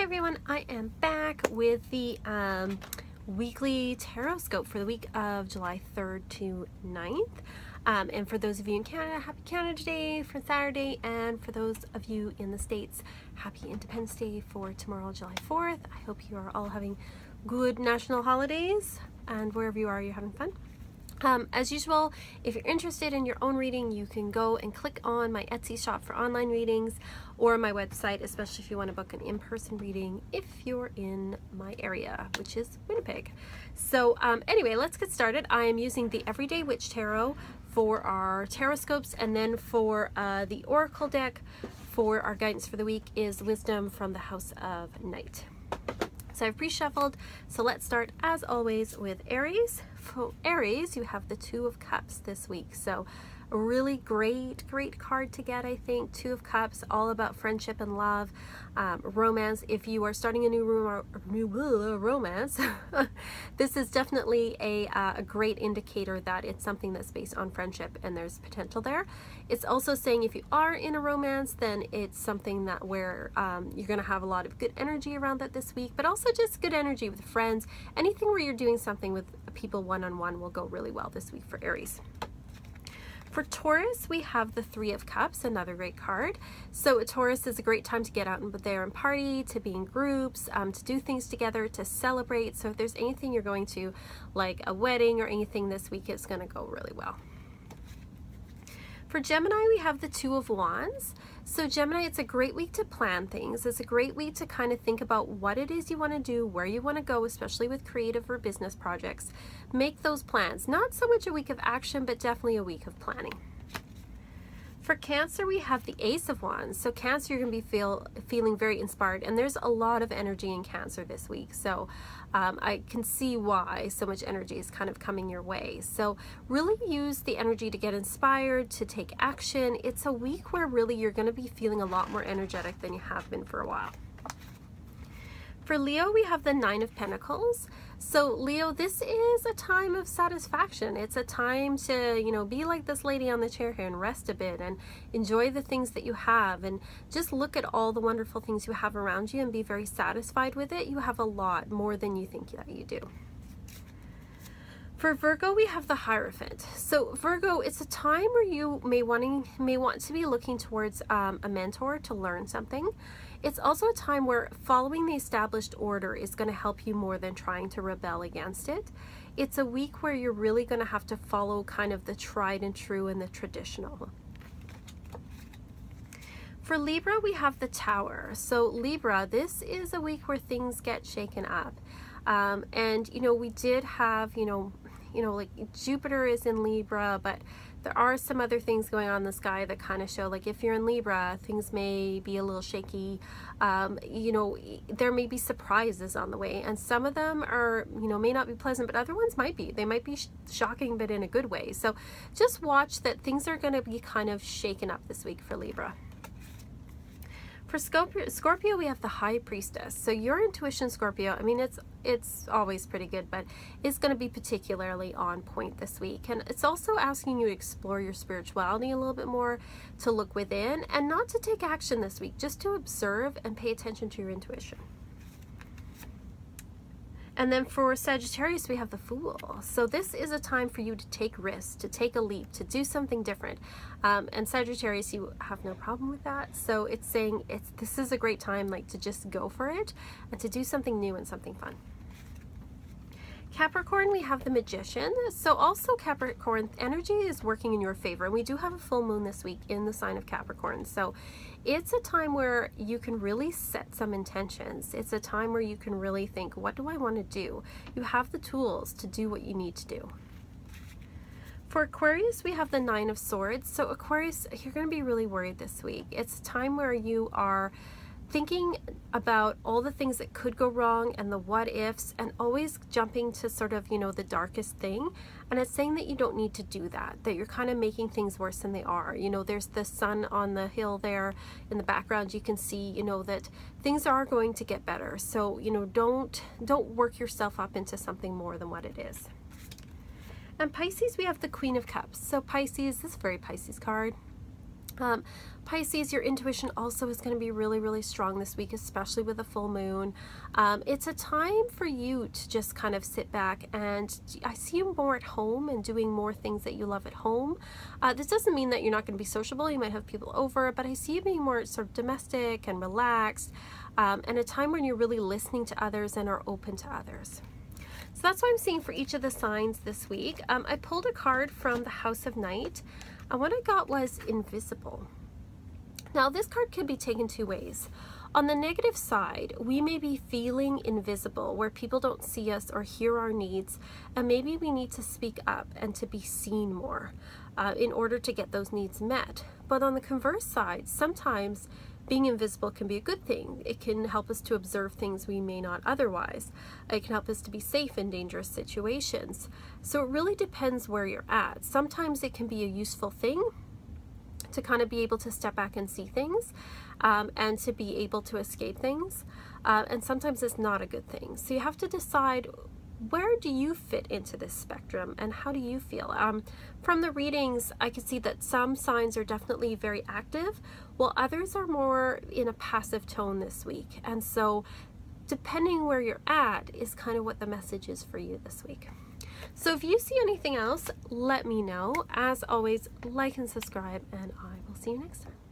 everyone, I am back with the weekly Tarotscope for the week of July 3rd to 9th. And for those of you in Canada, happy Canada Day for Saturday, and for those of you in the States, happy Independence Day for tomorrow, July 4th. I hope you are all having good national holidays, and wherever you are, you're having fun. As usual, if you're interested in your own reading, you can go and click on my Etsy shop for online readings or my website, especially if you want to book an in-person reading if you're in my area, which is Winnipeg. So anyway, let's get started. I am using the Everyday Witch Tarot for our Tarotscopes, and then for the Oracle deck for our guidance for the week is Wisdom from the House of Night. So I've pre-shuffled, so let's start as always with Aries. For Aries, you have the Two of Cups this week, so a really great card to get, I think. Two of Cups, all about friendship and love, romance. If you are starting a new romance, this is definitely a great indicator that it's something that's based on friendship and there's potential there. It's also saying if you are in a romance, then it's something that where you're going to have a lot of good energy around that this week, but also just good energy with friends. Anything where you're doing something with people one-on-one will go really well this week for Aries. For Taurus, we have the Three of Cups, another great card. So a Taurus is a great time to get out there and party, to be in groups, to do things together, to celebrate. So if there's anything you're going to, like a wedding or anything this week, it's going to go really well. For Gemini, we have the Two of Wands. So Gemini, it's a great week to plan things. It's a great week to kind of think about what it is you want to do, where you want to go, especially with creative or business projects. Make those plans. Not so much a week of action, but definitely a week of planning. For Cancer, we have the Ace of Wands. So Cancer, you're going to be feeling very inspired, and there's a lot of energy in Cancer this week. So I can see why so much energy is kind of coming your way. So really use the energy to get inspired, to take action. It's a week where really you're going to be feeling a lot more energetic than you have been for a while. For Leo, we have the Nine of Pentacles. So Leo, this is a time of satisfaction. It's a time to, you know, be like this lady on the chair here and rest a bit and enjoy the things that you have, and just look at all the wonderful things you have around you and be very satisfied with it. You have a lot more than you think that you do. For Virgo, we have the Hierophant. So Virgo, it's a time where you may want to be looking towards a mentor to learn something. It's also a time where following the established order is going to help you more than trying to rebel against it. It's a week where you're really going to have to follow kind of the tried and true and the traditional. For Libra, we have the Tower. So Libra, this is a week where things get shaken up. And, you know, we did have, you know, like Jupiter is in Libra, but there are some other things going on in the sky that kind of show, like if you're in Libra, things may be a little shaky. You know, there may be surprises on the way, and some of them are, you know, may not be pleasant, but other ones might be. They might be shocking, but in a good way. So just watch that things are going to be kind of shaken up this week for Libra. For Scorpio, we have the High Priestess. So your intuition, Scorpio, I mean, it's always pretty good, but it's going to be particularly on point this week. And it's also asking you to explore your spirituality a little bit more, to look within, and not to take action this week, just to observe and pay attention to your intuition. And then for Sagittarius, we have the Fool. So this is a time for you to take risks, to take a leap, to do something different. And Sagittarius, you have no problem with that. So it's saying this is a great time, like, to just go for it and to do something new and something fun. Capricorn, we have the Magician. So also Capricorn, energy is working in your favor. And we do have a full moon this week in the sign of Capricorn. So it's a time where you can really set some intentions. It's a time where you can really think, what do I want to do? You have the tools to do what you need to do. For Aquarius, we have the Nine of Swords. So Aquarius, you're going to be really worried this week. It's a time where you are thinking about all the things that could go wrong and the what ifs, and always jumping to sort of, you know, the darkest thing. And it's saying that you don't need to do that, that you're kind of making things worse than they are. You know, there's the sun on the hill there in the background. You can see, you know, that things are going to get better. So, you know, don't work yourself up into something more than what it is. And Pisces, we have the Queen of Cups. So Pisces, this is a very Pisces card. Pisces, your intuition also is going to be really, really strong this week, especially with a full moon. It's a time for you to just kind of sit back, and I see you more at home and doing more things that you love at home. This doesn't mean that you're not going to be sociable. You might have people over, but I see you being more sort of domestic and relaxed, and a time when you're really listening to others and are open to others. So that's what I'm seeing for each of the signs this week. I pulled a card from the House of Night. What I got was Invisible. Now, this card could be taken two ways. On the negative side, we may be feeling invisible, where people don't see us or hear our needs, and maybe we need to speak up and to be seen more in order to get those needs met. But on the converse side, sometimes being invisible can be a good thing. It can help us to observe things we may not otherwise. It can help us to be safe in dangerous situations. So it really depends where you're at. Sometimes it can be a useful thing to kind of be able to step back and see things, and to be able to escape things. And sometimes it's not a good thing. So you have to decide, where do you fit into this spectrum and how do you feel? From the readings, I can see that some signs are definitely very active, while others are more in a passive tone this week. And so depending where you're at is kind of what the message is for you this week. So if you see anything else, let me know. As always, like and subscribe, and I will see you next time.